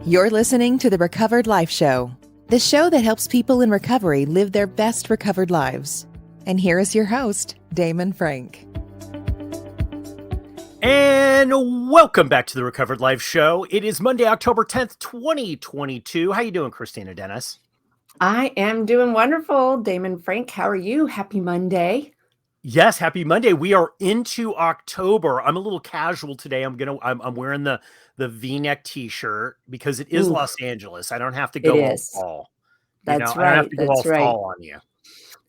You're listening to the Recovered Life Show, the show that helps people in recovery live their best recovered lives. And here is your host, Damon Frank. And welcome back to the Recovered Life Show. It is Monday, October 10th, 2022. How you doing, Kristina Dennis? I am doing wonderful. Damon Frank, how are you? Happy Monday. Yes, happy Monday. We are into October. I'm a little casual today. I'm wearing the V-neck t-shirt because it is Los Angeles. I don't have to go all fall. That's I don't have to go all right. fall on you.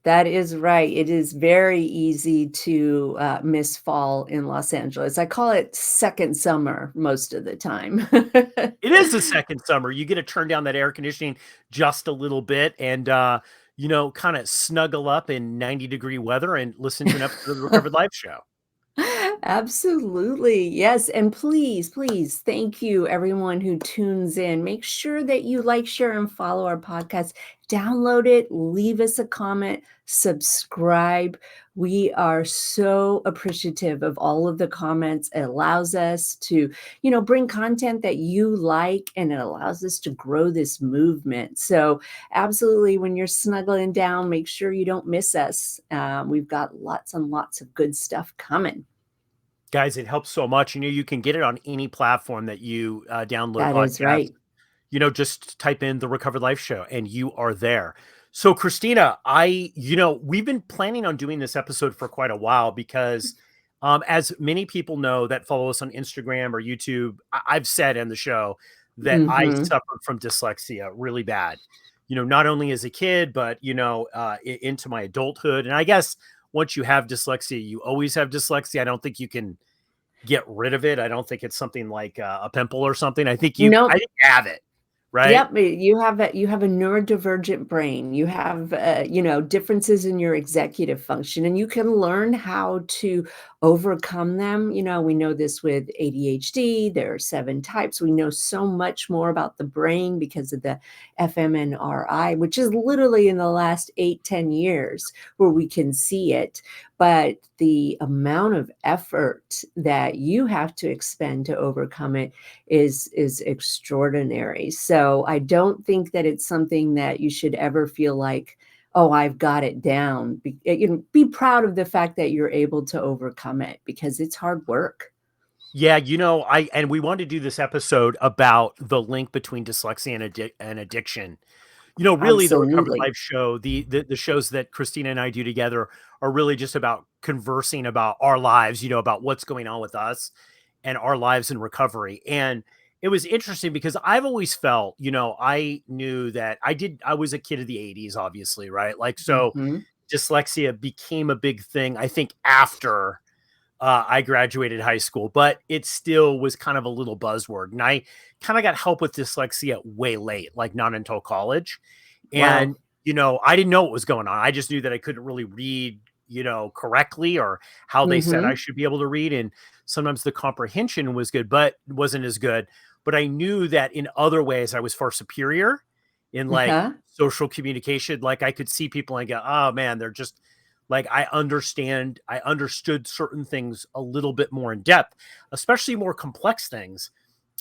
That is right. It is very easy to miss fall in Los Angeles. I call it second summer most of the time. It is the second summer. You get to turn down that air conditioning just a little bit and kind of snuggle up in 90-degree weather and listen to an episode of the Recovered Life Show. Absolutely. Yes. And please, thank you, everyone who tunes in. Make sure that you like, share, and follow our podcast. Download it, leave us a comment, subscribe. We are so appreciative of all of the comments. It allows us to, bring content that you like, and it allows us to grow this movement. So absolutely, when you're snuggling down, make sure you don't miss us. We've got lots and lots of good stuff coming. Guys, it helps so much. You can get it on any platform that you download That podcasts. is right. Just type in the Recovered Life Show and you are there. So Kristina, we've been planning on doing this episode for quite a while because as many people know that follow us on Instagram or YouTube, I've said in the show that I suffered from dyslexia really bad, not only as a kid, but, into my adulthood. And I guess once you have dyslexia, you always have dyslexia. I don't think you can get rid of it. I don't think it's something like a pimple or something. I think I think you have it. Right. Yep. You have a neurodivergent brain. You have, differences in your executive function, and you can learn how to overcome them. We know this with ADHD. There are 7 types. We know so much more about the brain because of the fMRI, which is literally in the last 8-10 years where we can see it. But the amount of effort that you have to expend to overcome it is extraordinary. So I don't think that it's something that you should ever feel like, oh, I've got it down. Be proud of the fact that you're able to overcome it because it's hard work. Yeah, and we wanted to do this episode about the link between dyslexia and addiction. Really, the Recovered Life Show, the shows that Kristina and I do together are really just about conversing about our lives, about what's going on with us and our lives in recovery. And it was interesting because I've always felt, I knew that I was a kid of the 80s, obviously, right? Like, so dyslexia became a big thing, I think, after I graduated high school, but it still was kind of a little buzzword. And I kind of got help with dyslexia way late, like not until college. And, I didn't know what was going on. I just knew that I couldn't really read, correctly or how they said I should be able to read. And sometimes the comprehension was good, but wasn't as good. But I knew that in other ways I was far superior in like social communication. Like I could see people and go, oh man, they're just, like, I understood certain things a little bit more in depth, especially more complex things.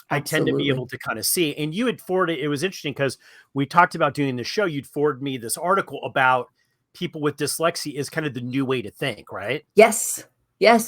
I tend to be able to kind of see. And you had forwarded, it was interesting because we talked about doing the show. You'd forwarded me this article about people with dyslexia is kind of the new way to think, right? Yes,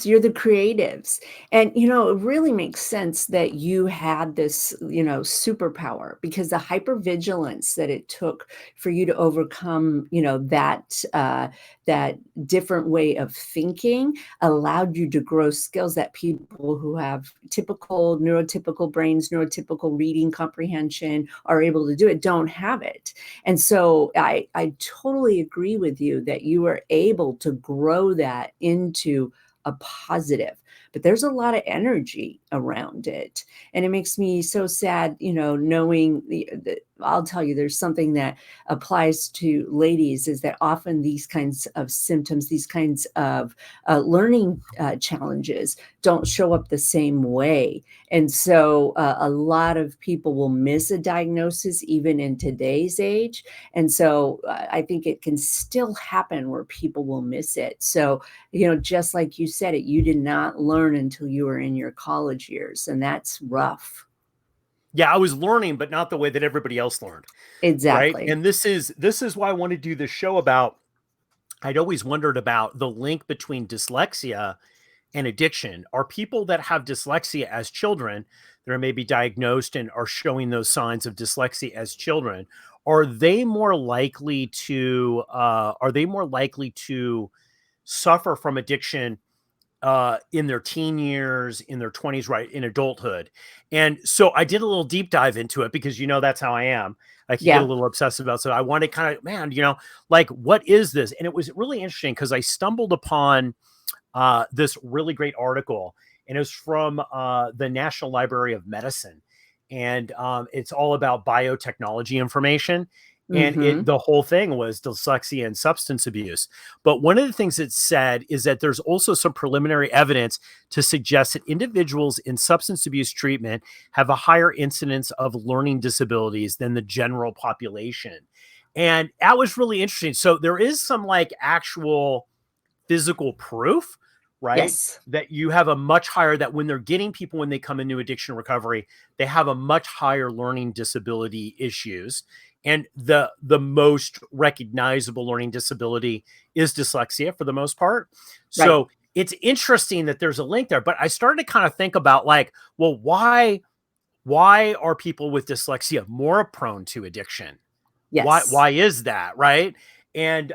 you're the creatives. And, it really makes sense that you had this, superpower because the hypervigilance that it took for you to overcome, that different way of thinking allowed you to grow skills that people who have neurotypical brains, neurotypical reading comprehension are able to do it, don't have it. And so I totally agree with you that you were able to grow that into a positive, but there's a lot of energy around it. And it makes me so sad, knowing I'll tell you, there's something that applies to ladies is that often these kinds of symptoms, these kinds of learning challenges don't show up the same way. And so a lot of people will miss a diagnosis even in today's age. And so I think it can still happen where people will miss it. So, just like you said it, you did not learn until you were in your college years, and that's rough. Yeah, I was learning, but not the way that everybody else learned. Right. Exactly. And this is why I want to do this show about. I'd always wondered about the link between dyslexia and addiction. Are people that have dyslexia as children, that are maybe diagnosed and are showing those signs of dyslexia as children, are they more likely to suffer from addiction in their teen years, in their 20s, right, in adulthood? And so I did a little deep dive into it because, that's how I am. I could get a Yeah. little obsessive about, so I wanted kind of, man, like, what is this? And it was really interesting because I stumbled upon this really great article, and it was from the National Library of Medicine, and it's all about biotechnology information. And Hmm. the whole thing was dyslexia and substance abuse. But one of the things it said is that there's also some preliminary evidence to suggest that individuals in substance abuse treatment have a higher incidence of learning disabilities than the general population. And that was really interesting. So there is some like actual physical proof, right? Yes. That you have a much higher, that when they're getting people, when they come into addiction recovery, they have a much higher learning disability issues. And the most recognizable learning disability is dyslexia for the most part. Right. So it's interesting that there's a link there. But I started to kind of think about like, well, why are people with dyslexia more prone to addiction? Why Yes. why is that? Right. And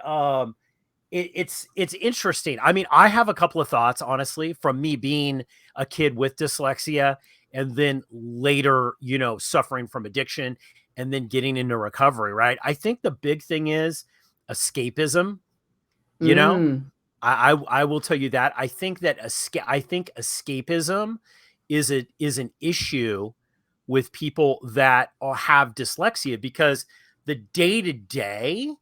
it's interesting. I mean, I have a couple of thoughts, honestly, from me being a kid with dyslexia and then later, suffering from addiction and then getting into recovery, right? I think the big thing is escapism, you know? Mm. I will tell you that. I think that escapism is an issue with people that have dyslexia, because the day-to-day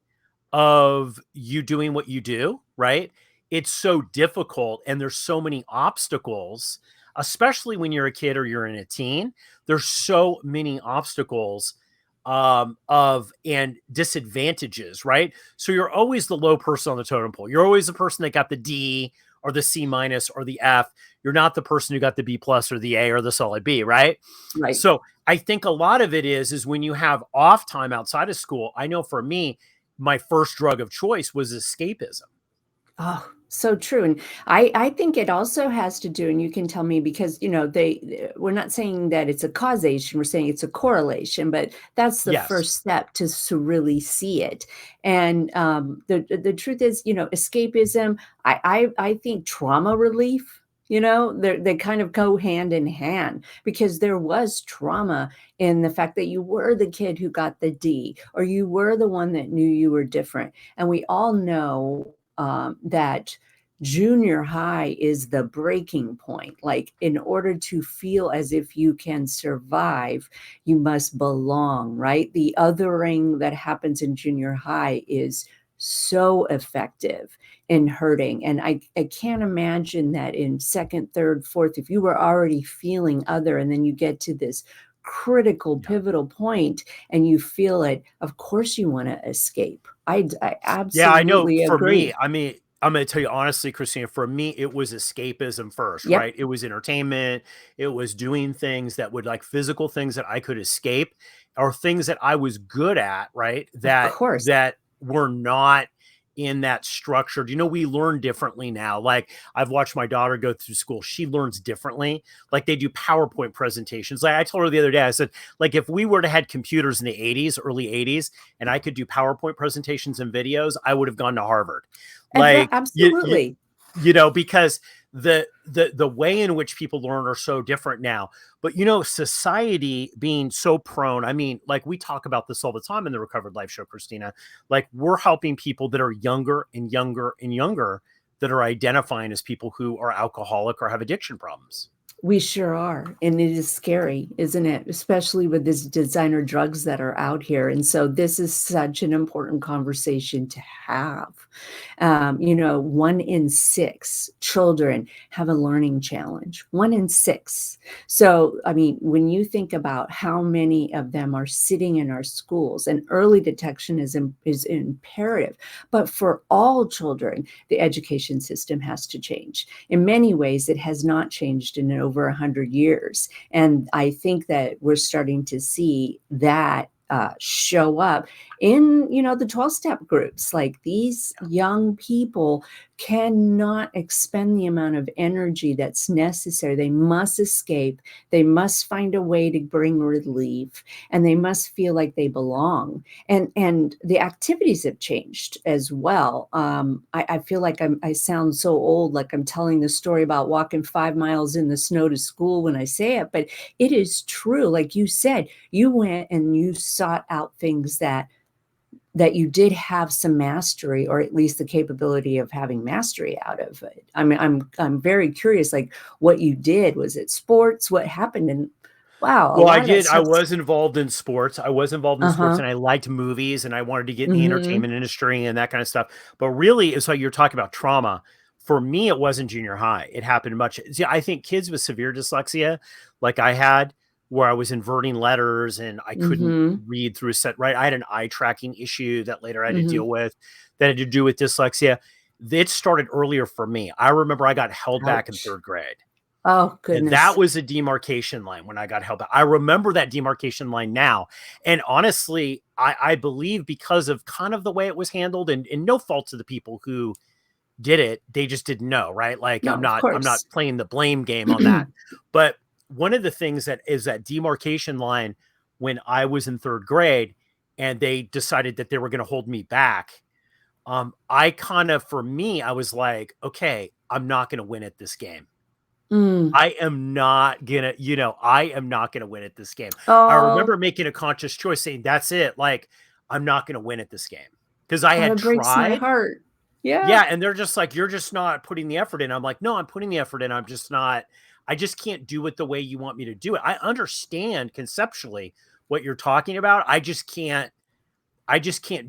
of you doing what you do, right? It's so difficult and there's so many obstacles, especially when you're a kid or you're in a teen. There's so many obstacles of and disadvantages, right? So you're always the low person on the totem pole. You're always the person that got the D or the C minus or the F. You're not the person who got the B plus or the A or the solid B, right? Right. So I think a lot of it is when you have off time outside of school. I know for me, my first drug of choice was escapism. Oh, so true. And I think it also has to do, and you can tell me, because we're not saying that it's a causation, we're saying it's a correlation, but that's the Yes. first step to really see it. And the truth is, escapism, I think trauma relief, they kind of go hand in hand, because there was trauma in the fact that you were the kid who got the D, or you were the one that knew you were different. And we all know that junior high is the breaking point. Like, in order to feel as if you can survive, you must belong, right? The othering that happens in junior high is so effective in hurting. And I can't imagine that in second, third, fourth, if you were already feeling other and then you get to this critical, Yeah. pivotal point and you feel it, of course you want to escape. I Yeah, I know absolutely for me, agree. I mean, I'm going to tell you honestly, Christina, for me, it was escapism first, Yep, right? It was entertainment. It was doing things that would, like, physical things that I could escape, or things that I was good at, right? of That, course. that were not in that structured, we learn differently now. Like, I've watched my daughter go through school. She learns differently. Like, they do PowerPoint presentations. Like, I told her the other day, I said, like, if we were to had computers in the 80s, early 80s, and I could do PowerPoint presentations and videos, I would have gone to Harvard. Like, Absolutely. because the way in which people learn are so different now. But society being so prone, I mean, like, we talk about this all the time in the Recovered Life Show, Christina. Like, we're helping people that are younger and younger and younger, that are identifying as people who are alcoholic or have addiction problems. We sure are. And it is scary, isn't it? Especially with these designer drugs that are out here. And so this is such an important conversation to have. 1 in 6 children have a learning challenge. 1 in 6. So, I mean, when you think about how many of them are sitting in our schools, and early detection is imperative. But for all children, the education system has to change. In many ways, it has not changed in in over 100 years. And I think that we're starting to see that show up in, the 12-step groups. Like, these young people cannot expend the amount of energy that's necessary. They must escape. They must find a way to bring relief, and they must feel like they belong. And the activities have changed as well. I feel like I sound so old, like I'm telling the story about walking 5 miles in the snow to school when I say it, but it is true. Like you said, you went and you sought out things that you did have some mastery, or at least the capability of having mastery out of it. I mean, I'm very curious, like, what you did. Was it sports? What happened? And wow, a Well, I lot of that did. I stuff. was involved in sports. And I liked movies, and I wanted to get in the entertainment industry and that kind of stuff. But really, it's like you're talking about trauma. For me, it wasn't junior high. It happened much. See, I think kids with severe dyslexia, like I had, where I was inverting letters and I couldn't read through a set right. I had an eye tracking issue that later I had to deal with that had to do with dyslexia. It started earlier for me. I remember I got held back in 3rd grade. Oh, goodness. And that was a demarcation line when I got held back. I remember that demarcation line now. And honestly, I believe because of kind of the way it was handled, and no fault to the people who did it, they just didn't know, right? Like, No, I'm not playing the blame game on that. But one of the things that is that demarcation line when I was in 3rd grade and they decided that they were going to hold me back. I kind of, for me, I was like, okay, I'm not going to win at this game. I am not gonna, I am not gonna win at this game. I remember making a conscious choice saying, that's it. Like, I'm not gonna win at this game. Because I had it breaks my tried. heart. Yeah. And they're just like, you're just not putting the effort in. I'm like, no, I'm putting the effort in. I'm just not, I just can't do it the way you want me to do it. I understand conceptually what you're talking about. I just can't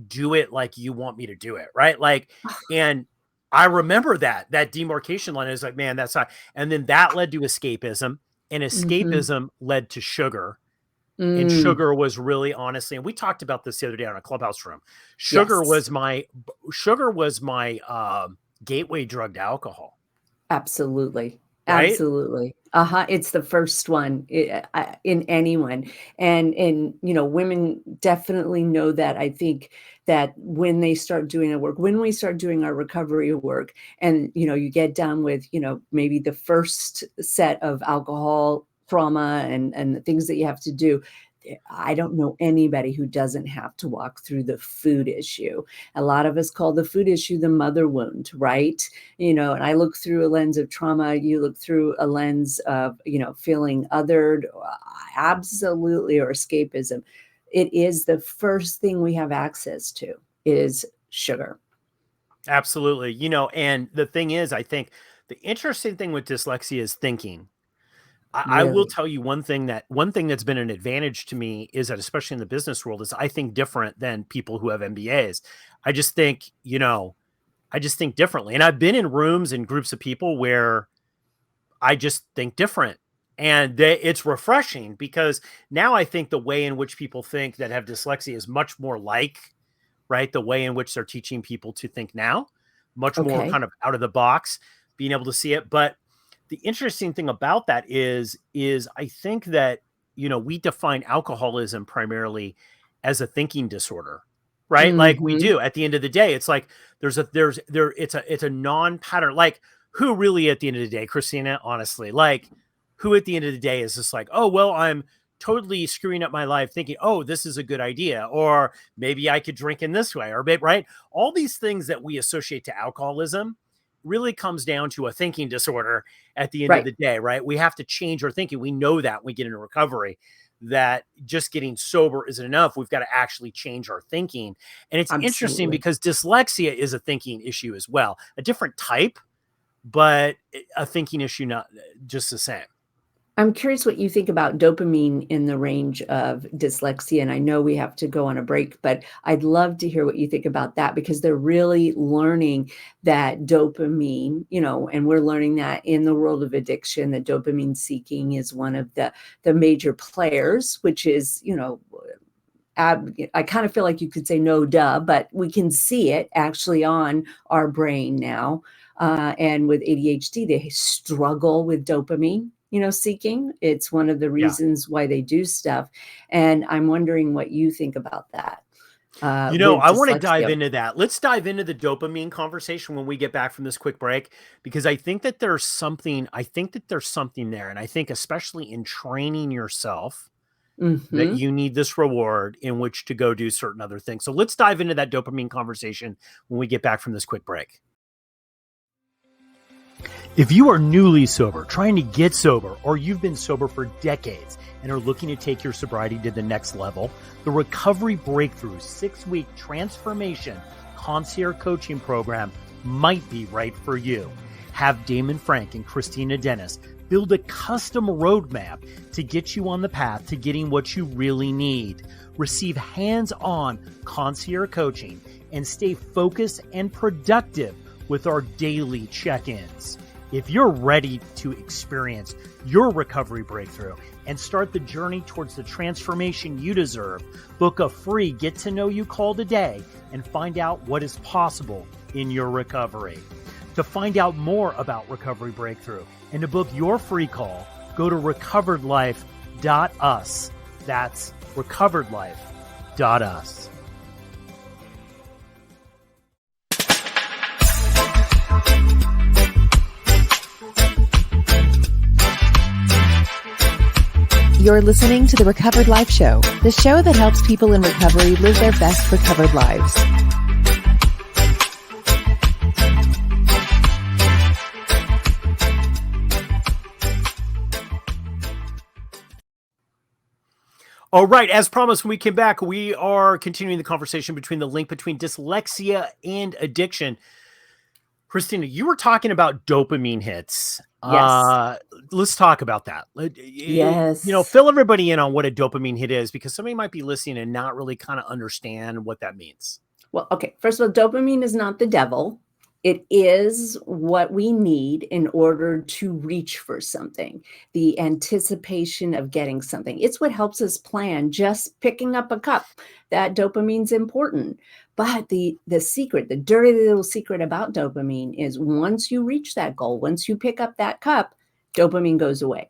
do it like you want me to do it. Right. Like, and I remember that demarcation line is like, man, that's not, and then that led to escapism, and escapism led to sugar. And sugar was really, honestly, and we talked about this the other day on a Clubhouse room. Sugar was my gateway drug to alcohol. Absolutely. Right? Absolutely. It's the first one in anyone. And women definitely know that. I think that when they start doing the work, when we start doing our recovery work, and, you get done with, maybe the first set of alcohol trauma and the things that you have to do, I don't know anybody who doesn't have to walk through the food issue. A lot of us call the food issue the mother wound, right? And I look through a lens of trauma. You look through a lens of, feeling othered, absolutely, or escapism. It is the first thing we have access to is sugar. Absolutely. And the thing is, I think the interesting thing with dyslexia is thinking. I will tell you one thing that's been an advantage to me is that, especially in the business world, is I think different than people who have MBAs. I just think, differently. And I've been in rooms and groups of people where I just think different. And it's refreshing, because now I think the way in which people think that have dyslexia is much more like, right, the way in which they're teaching people to think now, much more kind of out of the box, being able to see it. But the interesting thing about that is I think that, we define alcoholism primarily as a thinking disorder, right? Like we do. At the end of the day, it's like it's a non-pattern. Like, who really at the end of the day, Kristina, honestly, like, who at the end of the day is just like, oh, well, I'm totally screwing up my life thinking, oh, this is a good idea, or maybe I could drink in this way, or maybe, right? All these things that we associate to alcoholism really comes down to a thinking disorder at the end of the day, right? We have to change our thinking. We know that when we get into recovery, that just getting sober isn't enough. We've got to actually change our thinking. And it's interesting because dyslexia is a thinking issue as well, a different type, but a thinking issue, not just the same. I'm curious what you think about dopamine in the range of dyslexia. And I know we have to go on a break, but I'd love to hear what you think about that, because they're really learning that dopamine, and we're learning that in the world of addiction, that dopamine seeking is one of the major players, which is, I kind of feel like you could say no duh, but we can see it actually on our brain now. And with ADHD, they struggle with dopamine. seeking. It's one of the Yeah. reasons why they do stuff. And I'm wondering what you think about that. I With want to dive dyslexia. into that. Let's dive into the dopamine conversation when we get back from this quick break, because I think that there's something there. And I think especially in training yourself that Mhm. you need this reward in which to go do certain other things. So let's dive into that dopamine conversation when we get back from this quick break. If you are newly sober, trying to get sober, or you've been sober for decades and are looking to take your sobriety to the next level, the Recovery Breakthrough 6-week transformation concierge coaching program might be right for you. Have Damon Frank and Christina Dennis build a custom roadmap to get you on the path to getting what you really need. Receive hands-on concierge coaching and stay focused and productive with our daily check-ins. If you're ready to experience your recovery breakthrough and start the journey towards the transformation you deserve, book a free Get to Know You call today and find out what is possible in your recovery. To find out more about Recovery Breakthrough and to book your free call, go to recoveredlife.us. That's recoveredlife.us. You're listening to the Recovered Life Show, the show that helps people in recovery live their best recovered lives. All right, as promised, when we came back, we are continuing the conversation between the link between dyslexia and addiction. Christina, you were talking about dopamine hits. Yes. Let's talk about that. Yes. Fill everybody in on what a dopamine hit is, because somebody might be listening and not really kind of understand what that means. Well, okay. First of all, dopamine is not the devil. It is what we need in order to reach for something, the anticipation of getting something. It's what helps us plan. Just picking up a cup, that dopamine's important. But the secret, the dirty little secret about dopamine is once you reach that goal, once you pick up that cup, dopamine goes away.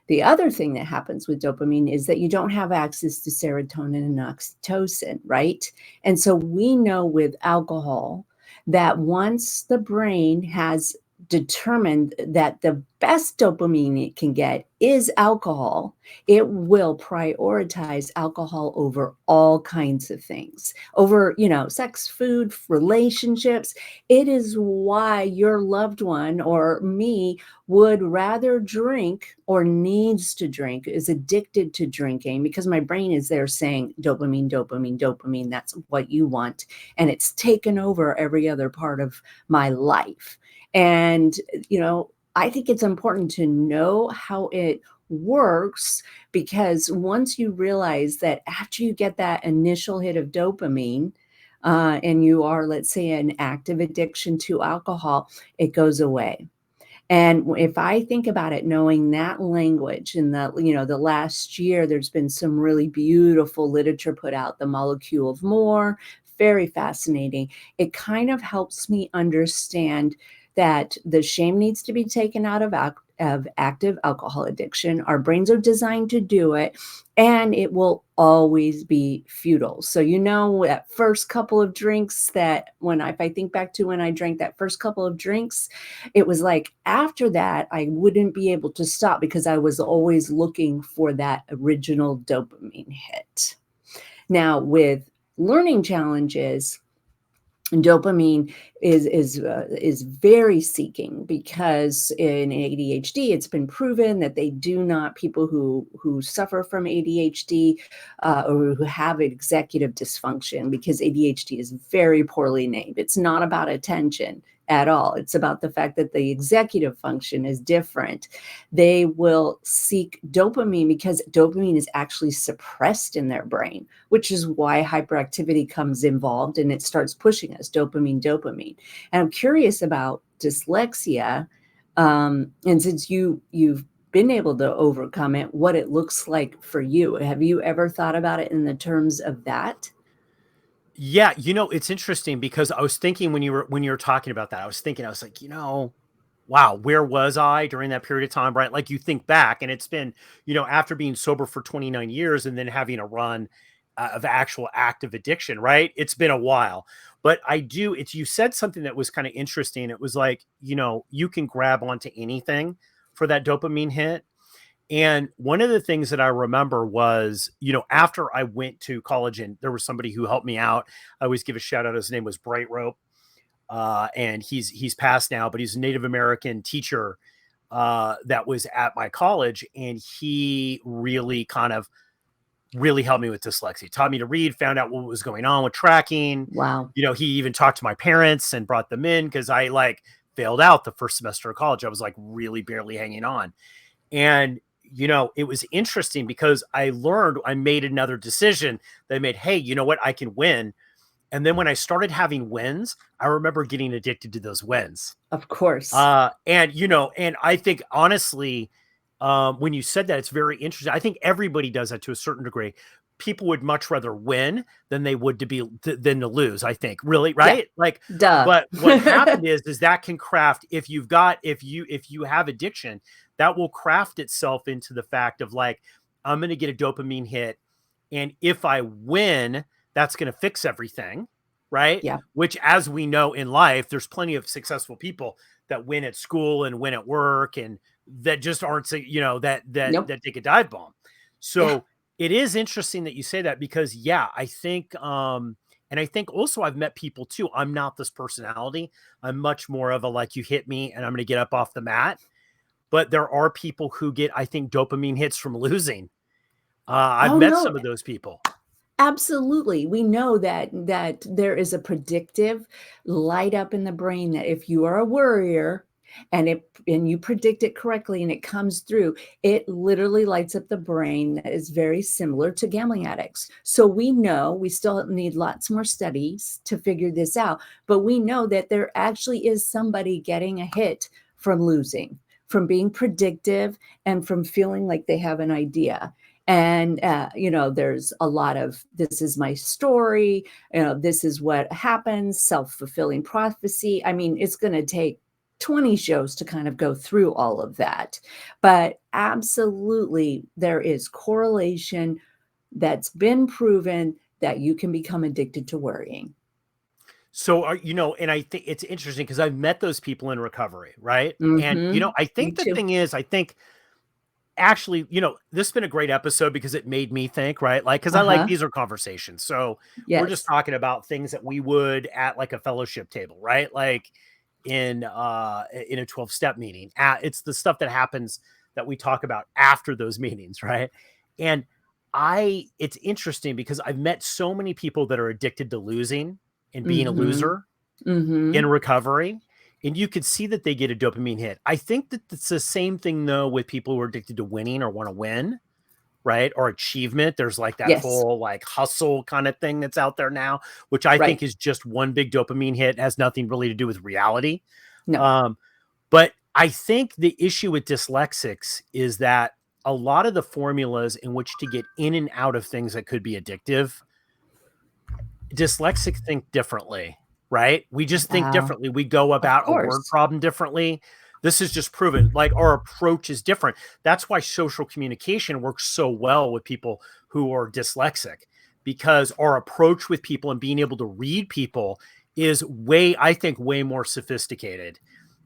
The other thing that happens with dopamine is that you don't have access to serotonin and oxytocin, right? And so we know with alcohol that once the brain has determined that the best dopamine it can get is alcohol, it will prioritize alcohol over all kinds of things, over, sex, food, relationships. It is why your loved one or me would rather drink or needs to drink, is addicted to drinking, because my brain is there saying dopamine, dopamine, dopamine. That's what you want. And it's taken over every other part of my life. And, I think it's important to know how it works, because once you realize that after you get that initial hit of dopamine, and you are, let's say, an active addiction to alcohol, it goes away. And if I think about it, knowing that language in the last year, there's been some really beautiful literature put out, The Molecule of More, very fascinating. It kind of helps me understand that the shame needs to be taken out of active alcohol addiction. Our brains are designed to do it, and it will always be futile. So, that first couple of drinks that if I think back to when I drank that first couple of drinks, it was like after that, I wouldn't be able to stop because I was always looking for that original dopamine hit. Now, with learning challenges, dopamine is very seeking, because in ADHD, it's been proven that people who suffer from ADHD or who have executive dysfunction, because ADHD is very poorly named. It's not about attention at all. It's about the fact that the executive function is different. They will seek dopamine because dopamine is actually suppressed in their brain, which is why hyperactivity comes involved, and it starts pushing us dopamine, dopamine. And I'm curious about dyslexia. And since you've been able to overcome it, what it looks like for you. Have you ever thought about it in the terms of that? Yeah, it's interesting, because I was thinking when you were talking about that, I was like, wow, where was I during that period of time, right? Like you think back and it's been, after being sober for 29 years and then having a run of actual active addiction, right? It's been a while. But you said something that was kind of interesting. It was like, you can grab onto anything for that dopamine hit. And one of the things that I remember was, after I went to college and there was somebody who helped me out. I always give a shout out. His name was Bright Rope. And he's passed now, but he's a Native American teacher that was at my college, and he really helped me with dyslexia. Taught me to read, found out what was going on with tracking. Wow. He even talked to my parents and brought them in because I failed out the first semester of college. I was really barely hanging on, and it was interesting because I made another decision that I made. Hey, you know what? I can win. And then when I started having wins, I remember getting addicted to those wins. Of course. And I think honestly, when you said that, it's very interesting. I think everybody does that to a certain degree. People would much rather win than they would than to lose, I think. Really, right? Yeah. Duh. But what happened is that can craft, if you have addiction, that will craft itself into the fact of I'm going to get a dopamine hit. And if I win, that's going to fix everything, right? Yeah. Which, as we know in life, there's plenty of successful people that win at school and win at work and that just aren't, that take a dive bomb. So it is interesting that you say that because, I think, and I think also I've met people too. I'm not this personality. I'm much more of a, you hit me and I'm going to get up off the mat. But there are people who get, I think, dopamine hits from losing. I've met some of those people. Absolutely. We know that there is a predictive light up in the brain that if you are a worrier and you predict it correctly and it comes through, it literally lights up the brain that is very similar to gambling addicts. So we know we still need lots more studies to figure this out, but we know that there actually is somebody getting a hit from losing, from being predictive, and from feeling like they have an idea. And, there's a lot of, this is my story, this is what happens, self-fulfilling prophecy. I mean, it's going to take 20 shows to kind of go through all of that. But absolutely, there is correlation that's been proven that you can become addicted to worrying. So, and I think it's interesting because I've met those people in recovery, right? And, I think the thing is, actually, this has been a great episode because it made me think, right? Because these are conversations. So we're just talking about things that we would at a fellowship table, right? In a 12-step meeting. It's the stuff that happens that we talk about after those meetings, right? And it's interesting because I've met so many people that are addicted to losing and being a loser in recovery. And you could see that they get a dopamine hit. I think that it's the same thing, though, with people who are addicted to winning or want to win, right? Or achievement. There's that whole hustle kind of thing that's out there now, which I think is just one big dopamine hit. It has nothing really to do with reality. No. But I think the issue with dyslexics is that a lot of the formulas in which to get in and out of things that could be addictive, dyslexics think differently. Right? We just think differently. We go about a word problem differently. This is just proven. Our approach is different. That's why social communication works so well with people who are dyslexic, because our approach with people and being able to read people is way more sophisticated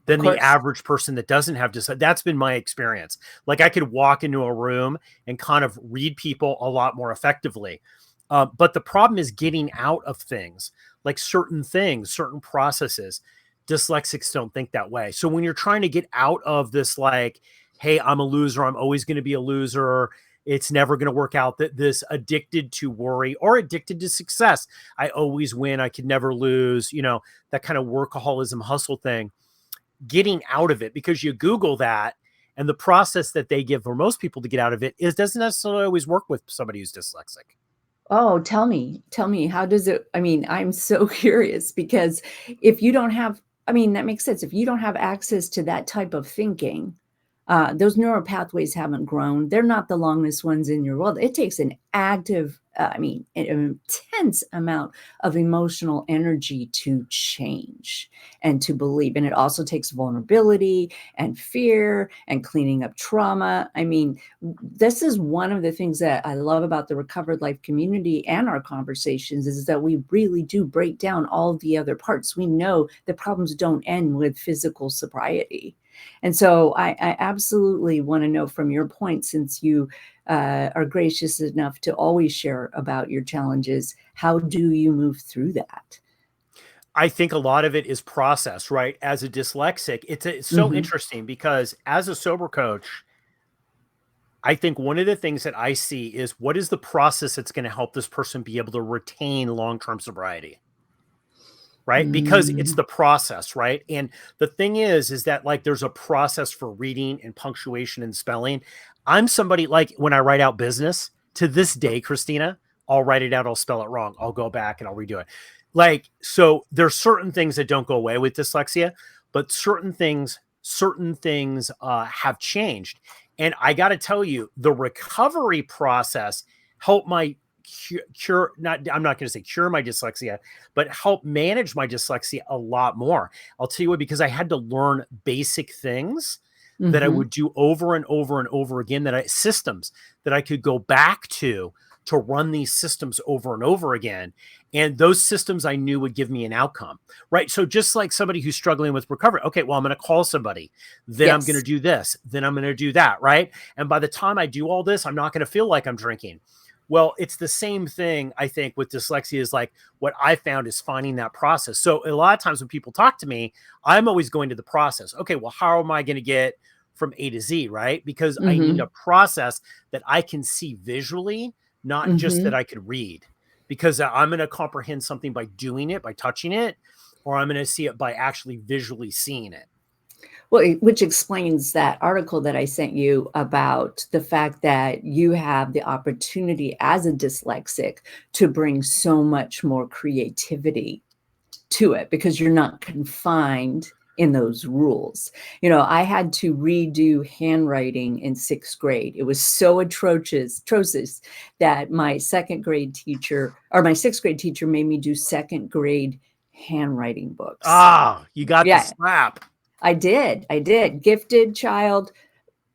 than the average person that doesn't have dyslexia. That's been my experience. I could walk into a room and kind of read people a lot more effectively. But the problem is getting out of things, certain things, certain processes. Dyslexics don't think that way. So when you're trying to get out of this, hey, I'm a loser, I'm always going to be a loser, it's never going to work out, that this addicted to worry or addicted to success, I always win, I could never lose, that kind of workaholism hustle thing, getting out of it, because you Google that and the process that they give for most people to get out of it doesn't necessarily always work with somebody who's dyslexic. Oh, tell me, how does it, I'm so curious, because if you don't have, that makes sense. If you don't have access to that type of thinking, those neural pathways haven't grown. They're not the longest ones in your world. It takes an active I mean, an intense amount of emotional energy to change and to believe. And it also takes vulnerability and fear and cleaning up trauma. I mean, this is one of the things that I love about the Recovered Life community and our conversations is that we really do break down all the other parts. We know the problems don't end with physical sobriety. And so I absolutely want to know from your point, since you are gracious enough to always share about your challenges, how do you move through that? I think a lot of it is process, right? As a dyslexic, it's so interesting because as a sober coach, I think one of the things that I see is what is the process that's going to help this person be able to retain long-term sobriety? Right? Because it's the process, right? And the thing is that like there's a process for reading and punctuation and spelling. I'm somebody like when I write out business to this day, Kristina, I'll write it out, I'll spell it wrong. I'll go back and I'll redo it. Like, so there's certain things that don't go away with dyslexia, but certain things have changed. And I got to tell you, the recovery process helped my cure, not, I'm not going to say cure my dyslexia, but help manage my dyslexia a lot more. I'll tell you what, because I had to learn basic things that I would do over and over and over again, systems that I could go back to run these systems over and over again. And those systems I knew would give me an outcome, right? So just like somebody who's struggling with recovery, okay, well, I'm going to call somebody, then I'm going to do this, then I'm going to do that, right? And by the time I do all this, I'm not going to feel like I'm drinking. Well, it's the same thing, I think, with dyslexia is like what I found is finding that process. So a lot of times when people talk to me, I'm always going to the process. Okay, well, how am I going to get from A to Z, right? Because I need a process that I can see visually, not just that I could read. Because I'm going to comprehend something by doing it, by touching it, or I'm going to see it by actually visually seeing it. Well, which explains that article that I sent you about the fact that you have the opportunity as a dyslexic to bring so much more creativity to it because you're not confined in those rules. You know, I had to redo handwriting in 6th grade. It was so atrocious that my 2nd grade teacher or my 6th grade teacher made me do 2nd grade handwriting books. Ah, you got the slap. I did. Gifted child,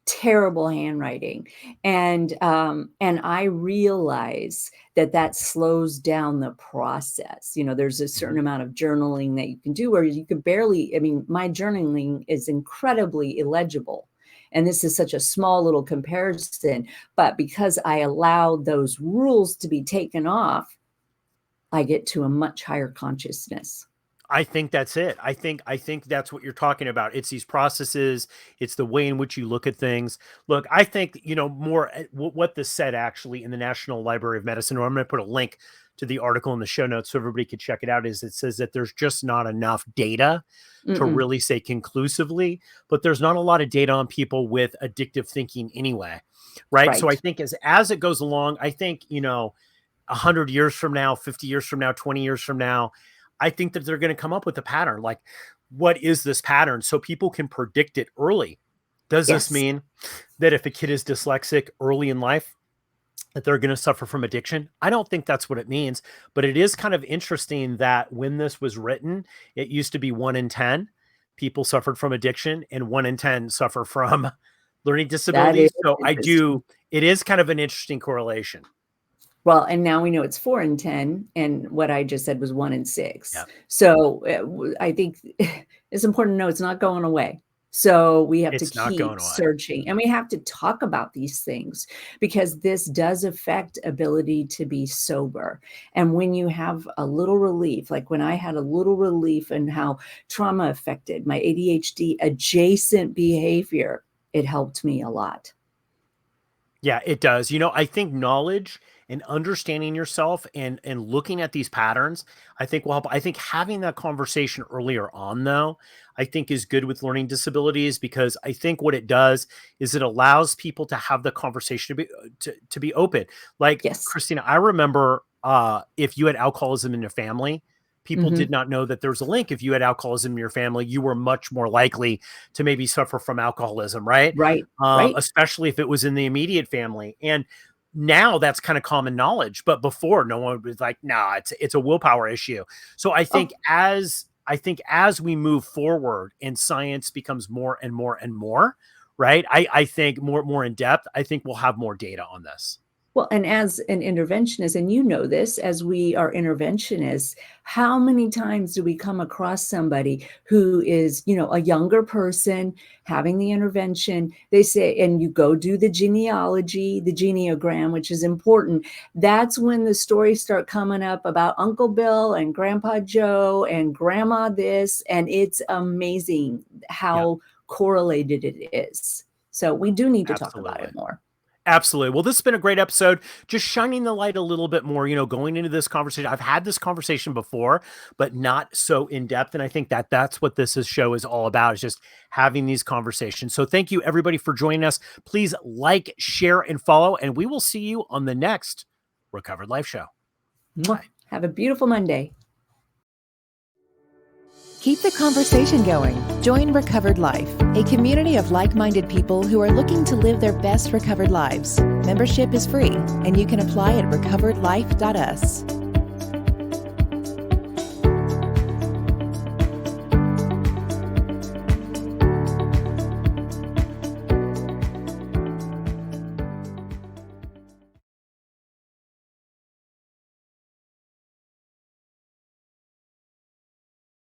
terrible handwriting. And I realize that slows down the process. You know, there's a certain amount of journaling that you can do where you could barely, I mean, my journaling is incredibly illegible. And this is such a small little comparison, but because I allow those rules to be taken off, I get to a much higher consciousness. I think that's it. I think that's what you're talking about. It's these processes. It's the way in which you look at things. Look, I think, you know, more what this said actually in the National Library of Medicine, or I'm going to put a link to the article in the show notes so everybody could check it out, is it says that there's just not enough data to really say conclusively, but there's not a lot of data on people with addictive thinking anyway. Right. So I think as it goes along, I think, you know, 100 years from now, 50 years from now, 20 years from now, I think that they're going to come up with a pattern. Like, what is this pattern? So people can predict it early. Does this mean that if a kid is dyslexic early in life, that they're going to suffer from addiction? I don't think that's what it means, but it is kind of interesting that when this was written, it used to be 1 in 10 people suffered from addiction and 1 in 10 suffer from learning disabilities. So it is kind of an interesting correlation. Well, and now we know it's 4 in 10, and what I just said was 1 in 6. Yep. So I think it's important to know it's not going away. So we have to keep searching, and we have to talk about these things because this does affect ability to be sober. And when you have a little relief, like when I had a little relief in how trauma affected my ADHD adjacent behavior, it helped me a lot. Yeah, it does. You know, I think knowledge and understanding yourself and looking at these patterns, I think will help. I think having that conversation earlier on, though, I think is good with learning disabilities, because I think what it does is it allows people to have the conversation to be open. Like, Kristina, I remember if you had alcoholism in your family, people did not know that there's a link. If you had alcoholism in your family, you were much more likely to maybe suffer from alcoholism, right? Right. Especially if it was in the immediate family. And Now that's kind of common knowledge, but before no one was like, nah, it's a willpower issue. So I think as we move forward and science becomes more and more and more, right? I think more in depth, I think we'll have more data on this. Well, and as an interventionist, and you know this, as we are interventionists, how many times do we come across somebody who is, a younger person having the intervention? They say, and you go do the genealogy, the genealogram, which is important. That's when the stories start coming up about Uncle Bill and Grandpa Joe and Grandma this, and it's amazing how correlated it is. So we do need to talk about it more. Absolutely. Well, this has been a great episode, just shining the light a little bit more, going into this conversation. I've had this conversation before, but not so in depth. And I think that's what show is all about, is just having these conversations. So thank you everybody for joining us. Please like, share, and follow, and we will see you on the next Recovered Life Show. Bye. Have a beautiful Monday. Keep the conversation going. Join Recovered Life, a community of like-minded people who are looking to live their best recovered lives. Membership is free, and you can apply at recoveredlife.us.